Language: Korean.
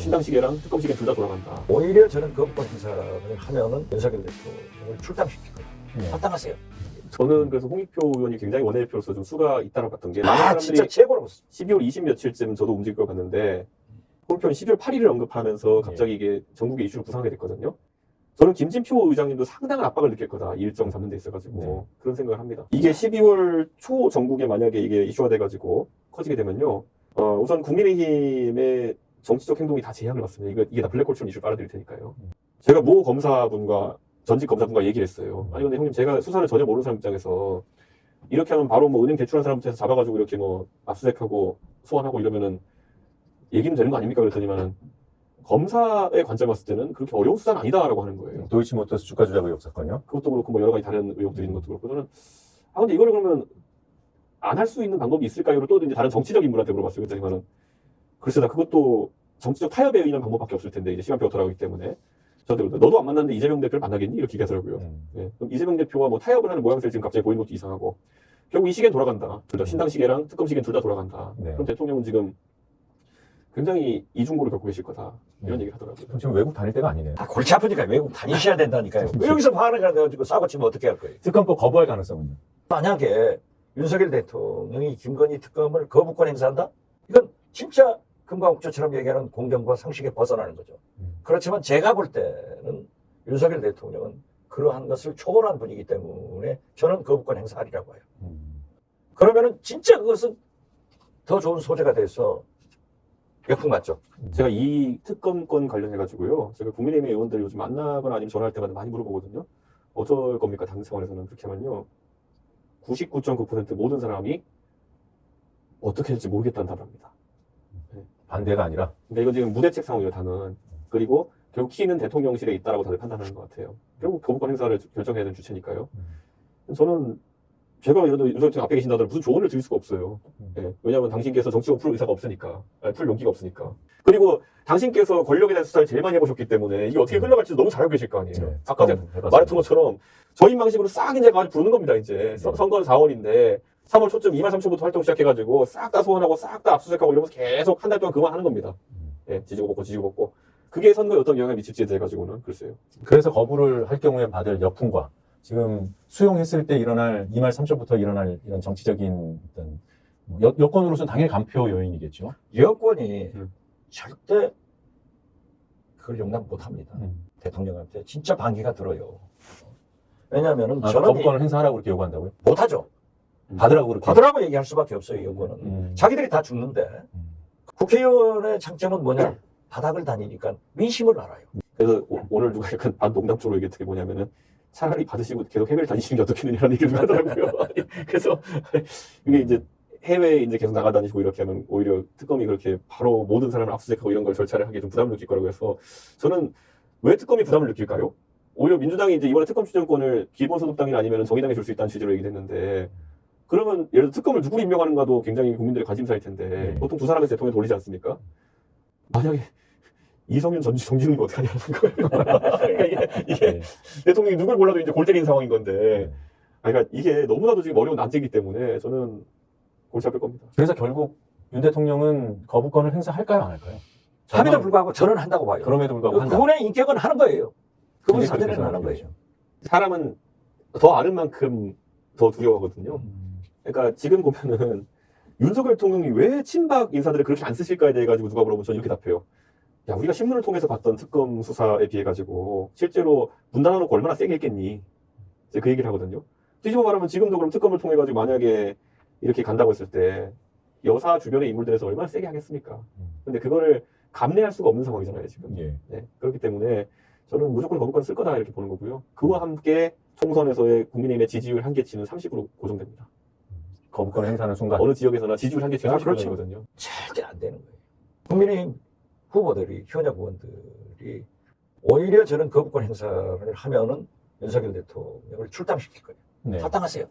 신당 시계랑 특검 시계 둘 다 돌아간다. 오히려 저는 거부권 행사를 하면은 윤석열 대통령을 출당시킬 거예요. 합당하세요. 저는 그래서 홍익표 의원이 굉장히 원내대표로서 좀 수가 있다고 봤던 게 진짜 최고로 봤어. 12월 20 며칠쯤 저도 움직일 걸 봤는데 홍익표는 12월 8일을 언급하면서 갑자기 이게 전국의 이슈를 구상하게 됐거든요. 저는 김진표 의장님도 상당한 압박을 느낄 거다. 이 일정 잡는 데 있어가지고 그런 생각을 합니다. 이게 12월 초 전국에 만약에 이게 이슈화 돼가지고 커지게 되면요. 우선 국민의힘의 정치적 행동이 다 제약을 받습니다. 이게 다 블랙홀처럼 이슈를 빨아들일 테니까요. 제가 모 검사분과 전직 검사분과 얘기를 했어요. 아니 근데 형님 제가 수사를 전혀 모르는 사람 입장에서 이렇게 하면 바로 뭐 은행 대출한 사람부터 해서 잡아가지고 이렇게 뭐 압수수색하고 소환하고 이러면은 얘기는 되는 거 아닙니까? 그랬더니만은 검사의 관점 봤을 때는 그렇게 어려운 수사는 아니다라고 하는 거예요. 도이치모터스 주가 조작 의혹 사건요? 그것도 그렇고 뭐 여러 가지 다른 의혹들이 있는 것도 그렇고 저는 근데 이거를 그러면 안 할 수 있는 방법이 있을까요? 또 이제 다른 정치적 인물한테 물어봤어요. 그랬더니만은 글쎄 나 그것도 정치적 타협에 의한 방법밖에 없을 텐데 이제 시간표가 돌아가기 때문에 저한테 너도 안 만났는데 이재명 대표를 만나겠니? 이렇게 얘기하더라고요. 네. 그럼 이재명 대표와 뭐 타협을 하는 모양새를 지금 갑자기 보이는 것도 이상하고 결국 이 시계는 돌아간다. 둘 다 신당 시계랑 특검 시계는 둘 다 돌아간다. 네. 그럼 대통령은 지금 굉장히 이중고를 겪고 계실 거다. 이런 얘기를 하더라고요. 그럼 지금 외국 다닐 때가 아니네요. 골치 아프니까 외국 다니셔야 된다니까요. 왜 여기서 화를 가지고 싸고 치면 어떻게 할 거예요? 특검법 거부할 가능성은요? 만약에 윤석열 대통령이 김건희 특검을 거부권 행사한다? 이건 진짜 금강옥조처럼 얘기하는 공정과 상식에 벗어나는 거죠. 그렇지만 제가 볼 때는 윤석열 대통령은 그러한 것을 초월한 분이기 때문에 저는 거부권 행사하리라고 해요. 그러면은 진짜 그것은 더 좋은 소재가 돼서 역풍 맞죠. 제가 이 특검권 관련해가지고요. 제가 국민의힘 의원들 요즘 만나거나 아니면 전화할 때마다 많이 물어보거든요. 어쩔 겁니까? 당 차원에서는. 그렇게 하면요. 99.9% 모든 사람이 어떻게 할지 모르겠다는 답을 합니다. 반대가 아니라? 그러니까 이거 지금 무대책 상황이에요, 당은. 그리고 결국 키는 대통령실에 있다라고 다들 판단하는 것 같아요. 결국 거부권 행사를 결정해야 되는 주체니까요. 저는 제가 예를 들어 윤석열 앞에 계신다더라도 무슨 조언을 드릴 수가 없어요. 예. 왜냐하면 당신께서 정치권 풀 의사가 없으니까, 풀 용기가 없으니까. 그리고 당신께서 권력에 대한 수사를 제일 많이 해보셨기 때문에 이게 어떻게 흘러갈지 너무 잘 알고 계실 거 아니에요. 네. 아까 제가 말했던 것처럼 저희 방식으로 싹 이제 가지고 부르는 겁니다. 이제 선거는 4월인데 3월 초쯤 2만 3천부터 활동 시작해가지고 싹 다 소환하고 싹 다 압수수색하고 이러면서 계속 한 달 동안 그만 하는 겁니다. 예, 지지고 볶고. 그게 선거에 어떤 영향을 미칠지에 대해 가지고는 글쎄요. 그래서 거부를 할 경우에 받을 역풍과 지금 수용했을 때 일어날 2만 3천부터 일어날 이런 정치적인 어떤 여권으로서는 당연히 간표 요인이겠죠. 여권이 절대 그걸 용납 못합니다. 대통령한테 진짜 반기가 들어요. 왜냐하면은 저는 거부권을 행사하라고 그렇게 요구한다고요? 못하죠. 받으라고 그렇게. 받으라고 얘기할 수밖에 없어요. 여권은. 자기들이 다 죽는데 국회의원의 장점은 뭐냐? 바닥을 다니니까 민심을 알아요. 그래서 오늘 누가 약간 반농담적으로 얘기했던 게 뭐냐면은 차라리 받으시고 계속 해외를 다니시는 게 어떻겠느냐는 얘기를 하더라고요. 그래서 이게 이제 해외에 이제 계속 나가다니시고 이렇게 하면 오히려 특검이 그렇게 바로 모든 사람을 압수수색하고 이런 걸 절차를 하기에 좀 부담을 느낄 거라고 해서 저는 왜 특검이 부담을 느낄까요? 오히려 민주당이 이제 이번에 특검 추천권을 기본소득당이나 아니면 정의당에 줄 수 있다는 취지로 얘기를 했는데 그러면 예를 들어 특검을 누구를 임명하는가도 굉장히 국민들의 관심사일 텐데 보통 두 사람에서 대통령 돌리지 않습니까? 만약에 이성윤 전 정진웅이 어떻게 하냐는 거예요. 그러니까 이게 대통령이 누굴 골라도 이제 골 때리는 상황인 건데 그러니까 이게 너무나도 지금 어려운 난제이기 때문에 저는 골치 아플 겁니다. 그래서 결국 윤 대통령은 거부권을 행사할까요, 안 할까요? 함에도 불구하고 저는 한다고 봐요. 그럼에도 불구하고 한다. 그분의 인격은 하는 거예요. 그분이 사전에는 하는 거예요. 사람은 더 아는 만큼 더 두려워하거든요. 그러니까 지금 보면은 윤석열 대통령이 왜 친박 인사들을 그렇게 안 쓰실까에 대해 가지고 누가 물어보면 저는 이렇게 답해요. 야, 우리가 신문을 통해서 봤던 특검 수사에 비해 가지고 실제로 분당해놓고 얼마나 세게 했겠니? 이제 그 얘기를 하거든요. 뒤집어 말하면 지금도 그럼 특검을 통해 가지고 만약에 이렇게 간다고 했을 때 여사 주변의 인물들에서 얼마나 세게 하겠습니까? 근데 그거를 감내할 수가 없는 상황이잖아요, 지금. 네, 그렇기 때문에 저는 무조건 거부권 쓸 거다 이렇게 보는 거고요. 그와 함께 총선에서의 국민의힘의 지지율 한계치는 30으로 고정됩니다. 거부권 행사하는 순간 어느 지역에서나 지지율 한계치가 30%거든요. 절대 안 되는 거예요. 국민의힘 후보들이, 현역 의원들이 오히려 저는 거부권 행사를 하면은 윤석열 대통령을 출당시킬 거예요. 합당하세요.